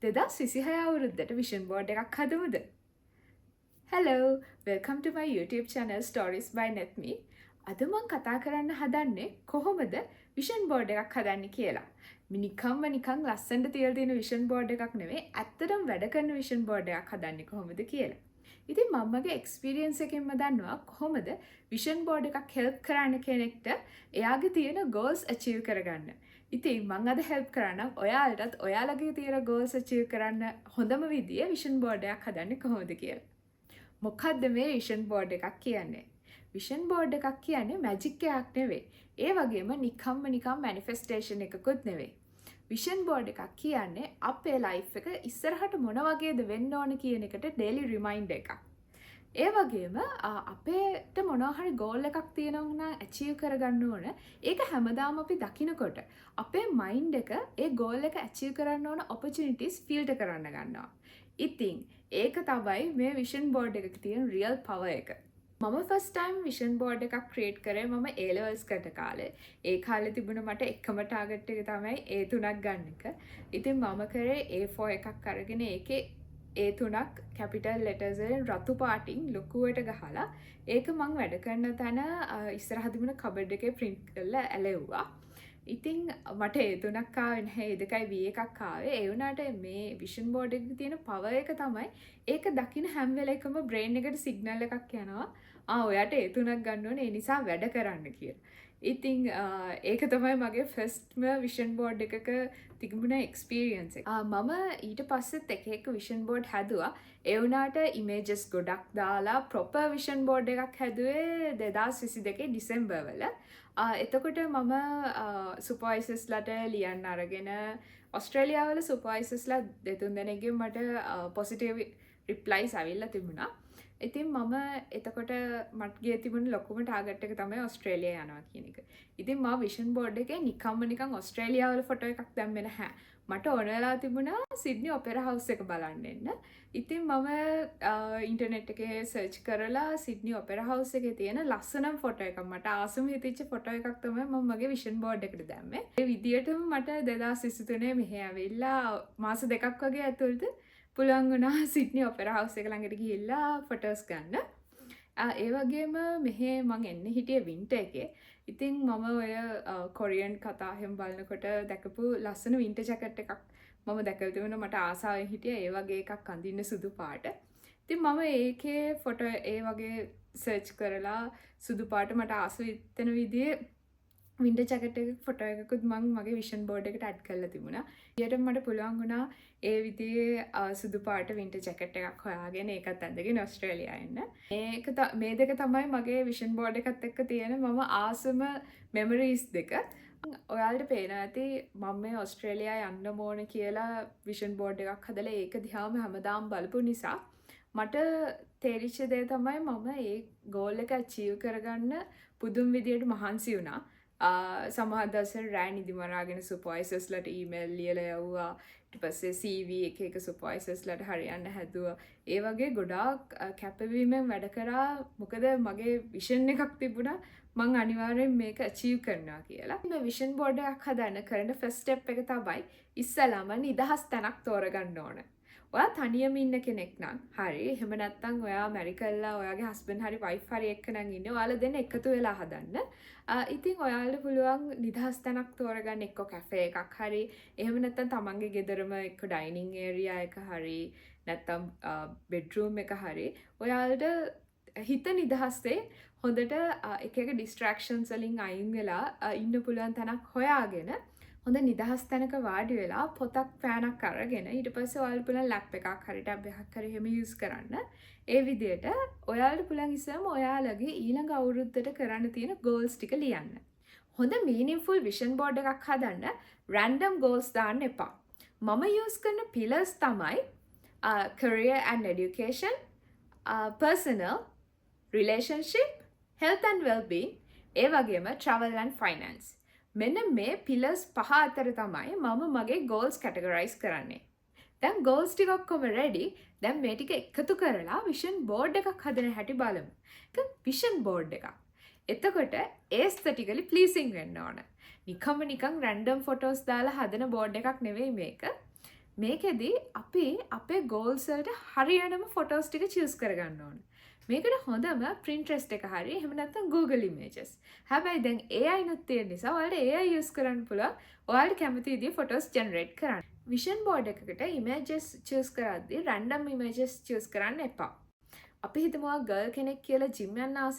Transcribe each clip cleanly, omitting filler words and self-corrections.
2026 අවුරුද්දට vision board එකක් හදමුද? Hello, welcome to my YouTube channel Stories by Netme. අද මම කතා කරන්න හදන්නේ කොහොමද විෂන් බෝඩ් එකක් හදන්නේ කියලා. නිකන් ලස්සනට තියලා තියෙන විෂන් බෝඩ් එකක් නෙවෙයි, ඇත්තටම වැඩ කරන විෂන් බෝඩ් එකක් හදන්නේ කොහොමද කියලා. ඉතින් මමගේ එක්ස්පීරියන්ස් එකෙන්ම දන්නවා කොහොමද විෂන් බෝඩ් එකක් හෙල්ප් කරන්න කෙනෙක්ට එයාගේ තියෙන goals achieve කරගන්න. ඉතින් මම අද හෙල්ප් කරන්නම් ඔයාලටත් ඔයාලගේ තියෙන goals achieve කරන්න හොඳම විදිය විෂන් බෝඩ් එකක් හදන්නේ කොහොමද කියලා. මොකක්ද මේ විෂන් බෝඩ් එකක් කියන්නේ? විෂන් බෝඩ් එකක් කියන්නේ මැජික් එකක් නෙවෙයි. ඒ වගේම නිකන් මැනිෆෙස්ටේෂන් එකකුත් නෙවෙයි. විෂන් බෝඩ් එකක් කියන්නේ අපේ ලයිෆ් එක ඉස්සරහට මොන වගේද වෙන්න ඕන කියන එකට ඩේලි රිමයින්ඩර් එකක්. ඒ වගේම අපේට මොනවා හරි ගෝල් එකක් තියෙනවා නම් අචීව් කරගන්න ඕන. ඒක හැමදාම අපි දකිනකොට අපේ මයින්ඩ් එක ඒ ගෝල් එක අචීව් කරන්න ඕන ඔපචුනිටිස් ෆිල්ටර් කරන්න ගන්නවා. ඉතින් ඒක තමයි මේ විෂන් බෝඩ් එකක තියෙන රියල් පවර් එක. මම ෆස්ට් ටයිම් විෂන් බෝඩ් එකක් ක්‍රියේට් කරේ මම A levels කට කාලේ. ඒ කාලේ තිබුණ මට එකම ටාගට් එක තමයි A3ක් ගන්න එක. ඉතින් මම කරේ A4 එකක් අරගෙන ඒකේ A3ක් කැපිටල් ලෙටර්ස් වලින් රතු පාටින් ලොකුවට ගහලා ඒක මං වැඩ කරන තැන ඉස්සරහ තිබුණ කබඩ් එකේ print කරලා ඇලෙව්වා. ඉතින් මට A3ක් ආවේ නැහැ. ඒ දෙකයි B එකක් ආවේ. ඒ වුණාට මේ විෂන් බෝඩ් එකේ තියෙන පවර් එක තමයි ඒක දකින්න හැම වෙලේකම බ්‍රේන් එකට සිග්නල් එකක් යනවා. ඔයාට A3ක් ගන්න ඕනේ. ඒ නිසා වැඩ කරන්න කියලා. ඉතින් ඒක තමයි මගේ ෆස්ට්ම විෂන් බෝඩ් එකක තිබුණ එක්ස්පීරියන්ස් එක. මම ඊට පස්සෙත් එක විෂන් බෝඩ් හැදුවා. ඒ වුණාට ඉමේජස් ගොඩක් දාලා ප්‍රොපර් විෂන් බෝඩ් එකක් හැදුවේ 2022 ඩිසෙම්බර් වල. එතකොට මම සුපර්වයිසර්ස්ලාට ලියන්න අරගෙන ඔස්ට්‍රේලියාවල සුපර්වයිසර්ස්ලා දෙතුන් දෙනෙක්ගෙන් මට පොසිටිව් රිප්ලයිස් ඇවිල්ලා තිබුණා. ඉතින් මම එතකොට මටගේ තිබුණ ලොකුම ටාගට් එක තමයි ඔස්ට්‍රේලියා යනවා කියන එක. ඉතින් මම විෂන් බෝඩ් එකේ නිකන් ඔස්ට්‍රේලියාවල ෆොටෝ එකක් දැම්මේ නැහැ. මට ඕන වෙලා තිබුණා සිඩ්නි ඔපෙරා හවුස් එක බලන්න එන්න. ඉතින් මම ඉන්ටර්නෙට් එකේ සර්ච් කරලා සිඩ්නි ඔපෙරා හවුස් එකේ තියෙන ලස්සනම ෆොටෝ එකක් මට ආසම හිතෙච්ච ෆොටෝ එකක් තමයි මම මගේ විෂන් බෝඩ් එකට දැම්මේ. ඒ විදියටම මට 2023 මෙහෙ ඇවිල්ලා මාස දෙකක් වගේ ඇතුළත පුළුවන් වුණා සිඩ්නි ඔපෙරා හවුස් එක ළඟට ගිහිල්ලා ෆොටෝස් ගන්න. ඒ වගේම මෙහෙ මං එන්නේ හිටියේ වින්ටර් එකේ. ඉතින් මම ඔය කොරියන් කතා එහෙම බලනකොට දැකපු ලස්සන වින්ටර් ජැකට් එකක් මම දැකලා තිබුණා. මට ආසාවෙන් හිටියා ඒ වගේ එකක් අඳින්න සුදු පාට. ඉතින් මම ඒකේ ෆොටෝ ඒ වගේ සර්ච් කරලා සුදු පාට මට ආස වෙන විදිහේ වින්ටර් ජැකට් එකක ෆොටෝ එකකුත් මම මගේ විෂන් බෝඩ් එකට ඇඩ් කරලා තිබුණා. ඊට මට පුළුවන් වුණා ඒ විදිහේ සුදු පාට වින්ටර් ජැකට් එකක් හොයාගෙන ඒකත් ඇඳගෙන ඔස්ට්‍රේලියා එන්න. මේ දෙක තමයි මගේ විෂන් බෝඩ් එකත් එක්ක තියෙන මම ආසම මෙමරීස් දෙක. ඔයාලට පේනවා ඇති මම මේ ඔස්ට්‍රේලියා යන්න ඕන කියලා විෂන් බෝඩ් එකක් හදලා ඒක දිහාම හැමදාම බලපු නිසා මට තේරිච්ච දේ තමයි මම ඒ ගෝල් එක අචීව් කරගන්න පුදුම විදියට මහන්සි වුණා. සමහර දවස්වල රෑ නිදි මරාගෙන සුපර්වයිසර්ස්ලාට ඊමේල් ලියලා යවුවා. ඊට පස්සේ CV එක සුපර්වයිසර්ස්ලාට හරියන්න හැදුවා. ඒ වගේ ගොඩාක් කැපවීමෙන් වැඩ කරා. මොකද මගේ විෂන් එකක් තිබුණා මං අනිවාර්යෙන් මේක අචීව් කරනවා කියලා. මේ විෂන් බෝඩ් එකක් හදන්න කරන ෆස්ට් ස්ටෙප් එක තමයි ඉස්සලාම නිදහස් තැනක් තෝරගන්න ඕන. ඔයා තනියම ඉන්න කෙනෙක් නම් හරි. එහෙම නැත්නම් ඔයා මැරි කරලා ඔයාගේ හස්බන්ඩ් හරි වයිෆ් හරි එක්ක නම් ඉන්නේ. ඔයාලා දෙන්න එකතු වෙලා හදන්න. ඉතින් ඔයාලට පුළුවන් නිදහස් තැනක් තෝරගන්න එක්ක කැෆේ එකක් හරි. එහෙම නැත්නම් තමන්ගේ ගෙදරම එක්ක ඩයිනින් ඒරියා එක හරි. නැත්නම් බෙඩ්රූම් එක හරි. ඔයාලට හිත නිදහස්සේ හොඳට එක ඩිස්ට්‍රැක්ෂන්ස් වලින් අයින් වෙලා ඉන්න පුළුවන් තැනක් හොයාගෙන හොඳ නිදහස් තැනක වාඩි වෙලා පොතක් පෑනක් අරගෙන ඊට පස්සේ ඔයාලට පුළුවන් ලැප් එකක් හරි ටැබ් එකක් හරි එහෙම යූස් කරන්න. ඒ විදිහට ඔයාලට පුළුවන් ඉස්සෙල්ලාම ඔයාලගේ ඊළඟ අවුරුද්දට කරන්න තියෙන goals ටික ලියන්න. හොඳ meaningful vision board එකක් හදන්න random goals දාන්න එපා. මම යූස් කරන pillars තමයි career and education, personal, relationship, health and well-being, ඒ වගේම travel and finance. මෙන්න මේ පිලර්ස් පහ අතර තමයි මම මගේ ගෝල්ස් කැටගරයිස් කරන්නේ. දැන් ගෝල්ස් ටික ඔක්කොම රෙඩි. දැන් මේ ටික එකතු කරලා විෂන් බෝඩ් එකක් හදන හැටි බලමු. ඒක විෂන් බෝඩ් එකක්. එතකොට aesthetically pleasing වෙන්න ඕන. නිකන් රැන්ඩම් ෆොටෝස් දාලා හදන බෝඩ් එකක් නෙවෙයි මේක. මේකෙදි අපි අපේ ගෝල්ස් වලට හරියටම ෆොටෝස් ටික චූස් කරගන්න ඕන. මේකට හොඳම Pinterest එක හරි එහෙම නැත්නම් Google Images. හැබැයි දැන් AI නුත් තියෙන නිසා ඔයාලට AI use කරන්න පුළුවන්. ඔයාලට කැමති විදිහේ ෆොටෝස් ජෙනරේට් කරන්න. විෂන් බෝඩ් එකකට ඉමේජස් චූස් කරද්දී රැන්ඩම් ඉමේජස් චූස් කරන්න එපා. අපි හිතමු ගර්ල් කෙනෙක් කියලා ජිම් යන්න ආස.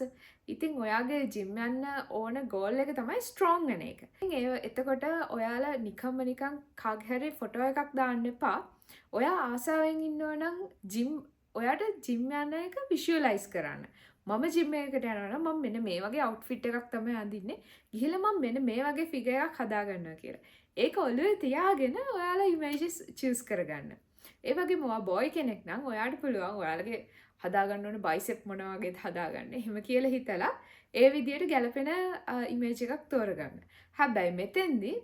ඉතින් ඔයාගේ ජිම් යන්න ඕන ගෝල් එක තමයි ස්ට්‍රෝං වෙන එක. ඉතින් එතකොට ඔයාලා නිකන් කාගේ හරි ෆොටෝ එකක් දාන්න එපා. ඔයා ආසාවෙන් ඉන්නවා නම් ඔයාට ජිම් යන එක විෂුවලයිස් කරන්න. මම ජිම් එකකට යනවා නම් මම මෙන්න මේ වගේ අවුට්ෆිට් එකක් තමයි අඳින්නේ. ගිහලා මම මෙන්න මේ වගේ ෆිගර් එකක් හදා ගන්නවා කියලා. ඒක ඔළුවේ තියාගෙන ඔයාලා ඉමේජස් චූස් කරගන්න. ඒ වගේම ඔයා බොයි කෙනෙක් නම් ඔයාට පුළුවන් ඔයාලගේ හදාගන්න ඕන බයිසෙප් මොන වගේද හදාගන්න. එහෙම කියලා හිතලා ඒ විදියට ගැලපෙන ඉමේජ් එකක් තෝරගන්න. හැබැයි මෙතෙන්දී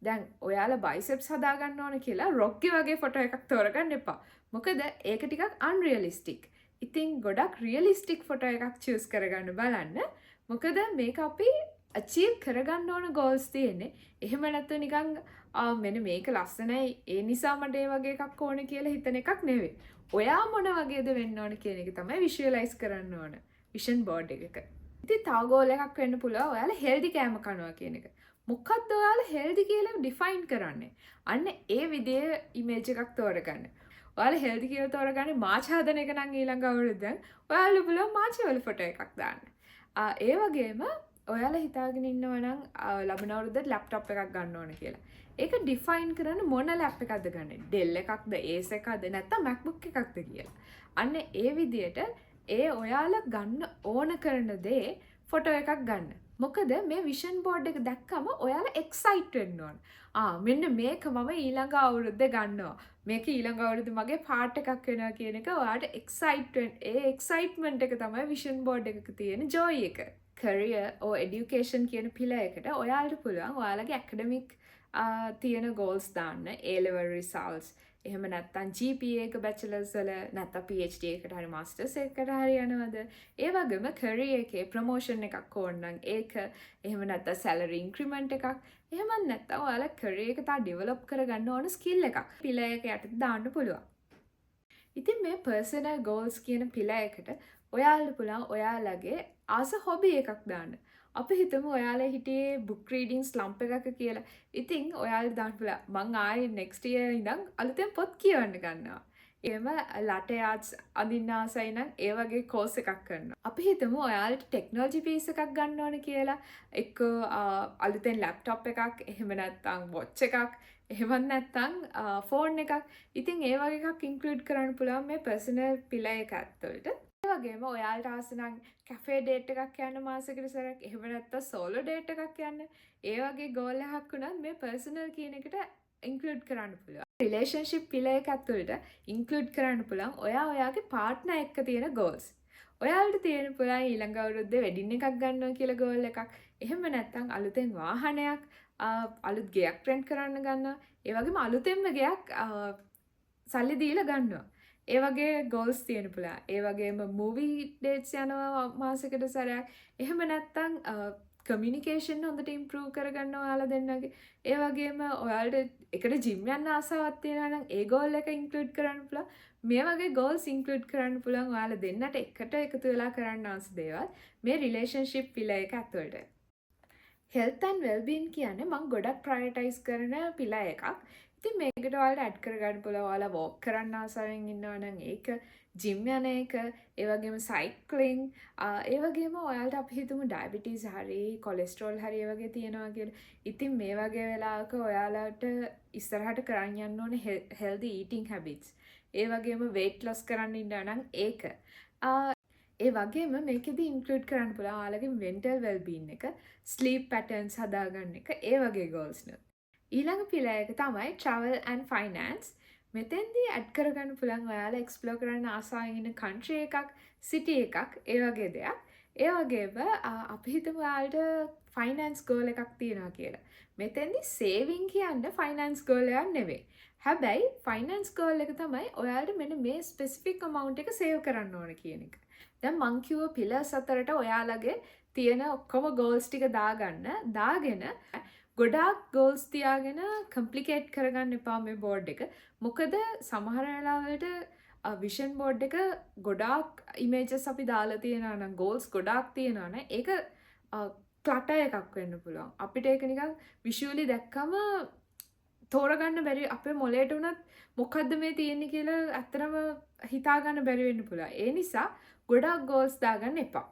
දැන් ඔයාලා බයිසෙප්ස් හදාගන්න ඕන කියලා රොක්කි වගේ ෆොටෝ එකක් තෝරගන්න එපා. මොකද ඒක ටිකක් අන්රියලිස්ටික්. ඉතින් ගොඩක් රියලිස්ටික් ෆොටෝ එකක් චූස් කරගන්න බලන්න. මොකද මේක අපි අචීව් කරගන්න ඕන ගෝල්ස් තියෙන්නේ. එහෙම නැත්නම් නිකන් මෙන්න මේක ලස්සනයි ඒ නිසා මට ඒ වගේ එකක් ඕන කියලා හිතන එකක් නෙවෙයි. ඔයා මොන වගේද වෙන්න ඕන කියන එක තමයි විෂුවලයිස් කරන්න ඕන විෂන් බෝඩ් එකක. ඉතින් තව ගෝල් එකක් වෙන්න පුළුවන් ඔයාලා හෙල්දි කෑම කනවා කියන එක. මොකක්ද ඔයාලා හෙල්දි කියලා ඩිෆයින් කරන්නේ? අන්න ඒ විදිහේ ඉමේජ් එකක් තෝරගන්න. ඔයාලා හෙල්දි කියලා තෝරගන්නේ මාච් හදන එක නම් ඊළඟ අවුරුද්දෙන් ඔයාලා පුළුවන් මාච් වල ෆොටෝ එකක් දාන්න. ඒ වගේම ඔයාලා හිතාගෙන ඉන්නවා නම් ලබන අවුරුද්දට ලැප්ටොප් එකක් ගන්න ඕන කියලා. ඒක ඩිෆයින් කරන්න මොන ලැප් එකක්ද ගන්න? Dell එකක්ද, Acer එකක්ද නැත්නම් MacBook එකක්ද කියලා. අන්න ඒ විදිහට ඔයාලා ගන්න ඕන කරන දේ ෆොටෝ එකක් ගන්න. මොකද මේ විෂන් බෝඩ් එක දැක්කම ඔයාලා එක්සයිට් වෙන්න ඕන. මෙන්න මේක මම ඊළඟ අවුරුද්දේ ගන්නවා. මේක ඊළඟ අවුරුද්දේ මගේ පාර්ට් එකක් වෙනවා කියන එක ඔයාලට එක්සයිට් වෙන්න. ඒ එක්සයිට්මන්ට් එක තමයි විෂන් බෝඩ් එකක තියෙන ජොයි එක. career or education කියන පිළ එකට ඔයාලට පුළුවන් ඔයාලගේ academic තියෙන goals දාන්න. A level results එහෙම නැත්නම් GPA එක bachelor's වල නැත්නම් PhD එකකට හරි masters එකකට හරි යනවද? ඒ වගේම career එකේ promotion එකක් ඕන නම් ඒක එහෙම නැත්නම් salary increment එකක් එහෙම නැත්නම් ඔයාලා career එක තා develop කරගන්න ඕන skill එකක් පිළ එක යටතේ දාන්න පුළුවන්. ඉතින් මේ personal goals කියන පිළ එකට ඔයාලට පුළුවන් ඔයාලගේ ආස hobby එකක් දාන්න. අපි හිතමු ඔයාලා හිටියේ book reading slump එකක කියලා. ඉතින් ඔයාලා දාන්න පුළුවන් මං ආයේ next year ඉඳන් අලුතෙන් පොත් කියවන්න ගන්නවා. එහෙම latte arts අඳින්න ආසයි නම් ඒ වගේ course එකක් කරනවා. අපි හිතමු ඔයාලට technology piece එකක් ගන්න ඕන කියලා. එක්ක අලුතෙන් laptop එකක්, එහෙම නැත්නම් watch එකක්, එහෙම නැත්නම් phone එකක්. ඉතින් ඒ වගේ එකක් include කරන්න පුළුවන් මේ personal පිළ එක ඇතුළට. ඒ වගේම ඔයාලට ආස නම් කැෆේ ඩේට් එකක් යන්න මාසෙකට සැරයක් එහෙම නැත්නම් සෝලෝ ඩේට් එකක් යන්න ඒ වගේ ගෝල් එකක් වුණත් මේ පර්සනල් කියන එකට ඉන්ක්ලූඩ් කරන්න පුළුවන්. රිලේෂන්ෂිප් පිළ එක ඇතුළට ඉන්ක්ලූඩ් කරන්න පුළුවන් ඔයාගේ පාර්ට්නර් එක්ක තියෙන ගෝල්ස්. ඔයාලට තියෙන පුළුවන් ඊළඟ අවුරුද්දේ වෙඩින් එකක් ගන්නවා කියලා ගෝල් එකක්. එහෙම නැත්නම් අලුතෙන් වාහනයක් අලුත් ගෙයක් රෙන්ට් කරන්න ගන්නවා. ඒ වගේම අලුතෙන්ම ගෙයක් සල්ලි දීලා ගන්නවා. ඒ වගේ ගෝල්ස් තියෙන පුළුවන්. ඒ වගේම මූවි ඩේට්ස් යනවා මාසෙකට සැරයක්. එහෙම නැත්නම් කමියුනිකේෂන් හොඳට ඉම්ප්‍රූව් කරගන්න ඔයාලා දෙන්නගේ. ඒ වගේම ඔයාලට එකට ජිම් යන්න ආසාවක් තියෙනවා නම් ඒ ගෝල් එක ඉන්ක්ලූඩ් කරන්න පුළුවන්. මේ වගේ ගෝල්ස් ඉන්ක්ලූඩ් කරන්න පුළුවන් ඔයාලා දෙන්නට එකට එකතු වෙලා කරන්න අවශ්‍ය දේවල් මේ රිලේෂන්ෂිප් පිළ එක ඇතුළට. health and well-being කියන්නේ මම ගොඩක් ප්‍රයොරිටයිස් කරන පිළ එකක්. ඉතින් මේකට ඔයාලට ඇඩ් කරගන්න පුළුවන් ඔයාලා වොක් කරන්න ආසාවෙන් ඉන්නවා නම් ඒක ජිම් යන එක ඒ වගේම සයික්ලින් ඒ වගේම ඔයාලට අපි හිතමු ඩයබටිස් හරි කොලෙස්ටරෝල් හරි ඒ වගේ තියෙනවා කියලා. ඉතින් මේ වගේ වෙලාවක ඔයාලට ඉස්සරහට කරන් යන්න ඕනේ healthy eating habits. ඒ වගේම weight loss කරන්න ඉන්නවා නම් ඒක. ඒ වගේම මේකෙදි ඉන්ක්ලූඩ් කරන්න පුළුවන් ඔයාලගේ mental well-being එක, sleep patterns හදාගන්න එක, ඒ වගේ goals නේ. ඊළඟ පිළ එක තමයි travel and finance. මෙතෙන්දී ඇඩ් කරගන්න පුළුවන් ඔයාලා එක්ස්ප්ලෝර් කරන්න ආසාවෙන් ඉන්න country එකක්, city එකක්, ඒ වගේ දෙයක්. ඒ වගේම අපි හිතමු ඔයාලට finance goal එකක් තියෙනවා කියලා. මෙතෙන්දී saving කියන්නේ finance goal එකක් නෙවෙයි. හැබැයි finance goal එක තමයි ඔයාලට මෙන්න මේ specific amount එක save කරන්න ඕන කියන එක. දැන් මං කිව්ව pillars අතරට ඔයාලගේ තියෙන ඔක්කොම goals ටික දාගෙන ගොඩාක් ගෝල්ස් තියාගෙන කම්ප්ලිකේට් කරගන්න එපා මේ බෝඩ් එක. මොකද සමහර වෙලාවට විෂන් බෝඩ් එක ගොඩාක් ඉමේජස් අපි දාලා තියෙනවා නම් ගෝල්ස් ගොඩාක් තියෙනවා නම් ඒක ක්ලටර් එකක් වෙන්න පුළුවන්. අපිට ඒක නිකන් විෂුවලි දැක්කම තෝරගන්න බැරි අපේ මොලේට උනත් මොකද්ද මේ තියෙන්නේ කියලා ඇත්තටම හිතා ගන්න බැරි වෙන්න පුළුවන්. ඒ නිසා ගොඩාක් ගෝල්ස් දාගන්න එපා.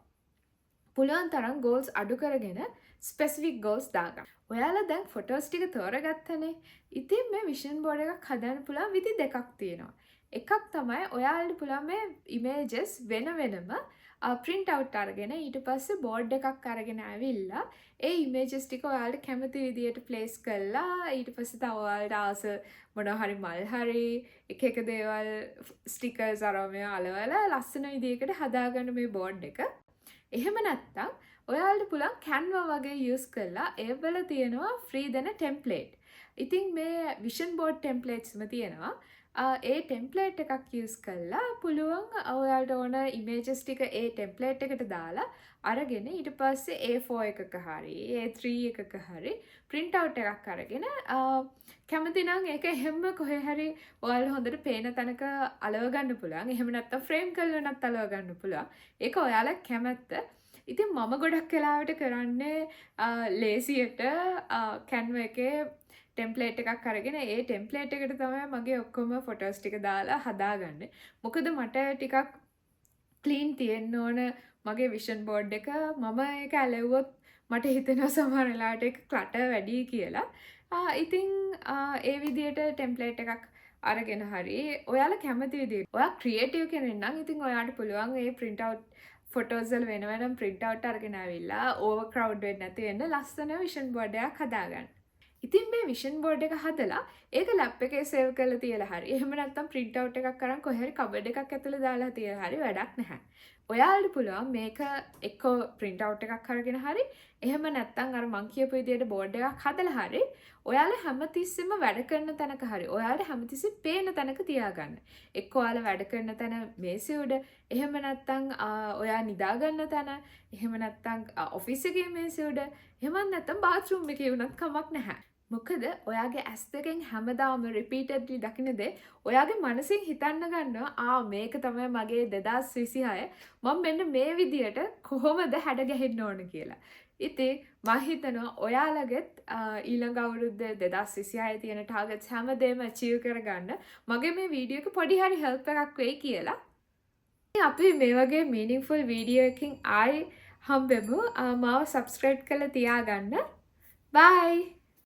පුළුවන් තරම් ගෝල්ස් අඩු කරගෙන ස්පෙસિෆික් ගෝල්ස් දාගන්න. ඔයාලා දැන් ෆොටෝස් ටික තෝරගත්තනේ. ඉතින් මේ විෂන් බෝඩ් එකක් හදන්න පුළුවන් විදි දෙකක් තියෙනවා. එකක් තමයි ඔයාලට පුළුවන් මේ ඉමේජස් වෙන වෙනම print out අරගෙන ඊට පස්සේ බෝඩ් එකක් අරගෙන ඇවිල්ලා ඒ ඉමේජස් ටික ඔයාලට කැමති විදියට ප්ලේස් කරලා ඊට පස්සේ තව ඔයාලට ආස මොනවා හරි මල් හරි එක එක දේවල් ස්ටිකර්ස් අරම අලවලා ලස්සන විදියකට හදාගන්න මේ බෝඩ් එක. එහෙම නැත්නම් ඔයාලට පුළුවන් Canva වගේ යූස් කරලා ඒවල තියෙනවා ෆ්‍රී දෙන ටෙම්ප්ලේට්. ඉතින් මේ විෂන් බෝඩ් ටෙම්ප්ලේට්ස්ම තියෙනවා. ඒ ටෙම්ප්ලේට් එකක් යූස් කරලා පුළුවන් ඔයාලට ඕන ඉමේජස් ටික ඒ ටෙම්ප්ලේට් එකට දාලා අරගෙන ඊට පස්සේ A4 එකක හරි A3 එකක හරි print out එකක් අරගෙන කැමති නම් ඒක එහෙම කොහේ හරි ඔයාලා හොඳට පේන තැනක අලව ගන්න පුළුවන්. එහෙම නැත්නම් ෆ්‍රේම් කරලා නැත් අලව ගන්න පුළුවන්. ඒක ඔයාලා කැමැත්ත. ඉතින් මම ගොඩක් වෙලාවට කරන්නේ ලේසියට Canva එකේ ටෙම්ප්ලේට් එකක් අරගෙන ඒ ටෙම්ප්ලේට් එකට තමයි මගේ ඔක්කොම ෆොටෝස් ටික දාලා හදාගන්නේ. මොකද මට ටිකක් ක්ලීන් තියෙන්න ඕන මගේ විෂන් බෝඩ් එක. මම ඒක ඇලෙව්වොත් මට හිතෙනවා සමහර වෙලාවට ඒක ක්ලටර් වැඩි කියලා. ඉතින් ඒ විදියට ටෙම්ප්ලේට් එකක් අරගෙන හරි ඔයාලා කැමති විදියට ඔයා ක්‍රියේටිව් කෙනෙක් නම් ඉතින් ඔයාලට පුළුවන් මේ print out ෆොටෝස් වල වෙන වෙනම print out අරගෙන ආවිල්ලා ඕවර් ක්‍රවුඩ් වෙන්නේ නැති වෙන්න ලස්සන විෂන් බෝඩ් එකක් හදාගන්න. ඉතින් මේ විෂන් බෝඩ් එක හදලා ඒක ලැප් එකේ සේව් කරලා තියලා හරි එහෙම නැත්නම් print out එකක් අරන් කොහේ හරි කබඩ් එකක් ඇතුලේ දාලා තියලා හරි වැඩක් නැහැ. ඔයාලට පුළුවන් මේක එක්ක print out එකක් අරගෙන හරි එහෙම නැත්නම් අර මං කියපු විදියට බෝඩ් එකක් හදලා හරි ඔයාලා හැමතිස්සෙම වැඩ කරන තැනක හරි ඔයාලට හැමතිස්සෙම පේන තැනක තියාගන්න. එක්ක ඔයාලා වැඩ කරන තැන මේසෙ උඩ එහෙම නැත්නම් ඔයා නිදා ගන්න තැන එහෙම නැත්නම් ඔෆිස් එකේ මේසෙ උඩ එහෙම නැත්නම් බාත්රූම් එකේ වුණත් කමක් නැහැ. මොකද ඔයාගේ ඇස් දෙකෙන් හැමදාම රිපීටඩ්ලි දකින්න දේ ඔයාගේ මනසින් හිතන්න ගන්නවා මේක තමයි මගේ 2026 මම මෙන්න මේ විදියට කොහොමද හැඩ ගැහෙන්න ඕන කියලා. ඉතින් මම හිතනවා ඔයාලගෙත් ඊළඟ අවුරුද්ද 2026 තියෙන ටාගට්ස් හැමදේම අචීව් කරගන්න මගේ මේ වීඩියෝ එක පොඩි හරි හෙල්ප් එකක් වෙයි කියලා. අපි මේ වගේ මීනින්ග්ෆුල් වීඩියෝ එකකින් ආයි හම්බෙමු. මාව සබ්ස්ක්‍රයිබ් කරලා තියාගන්න. බයි.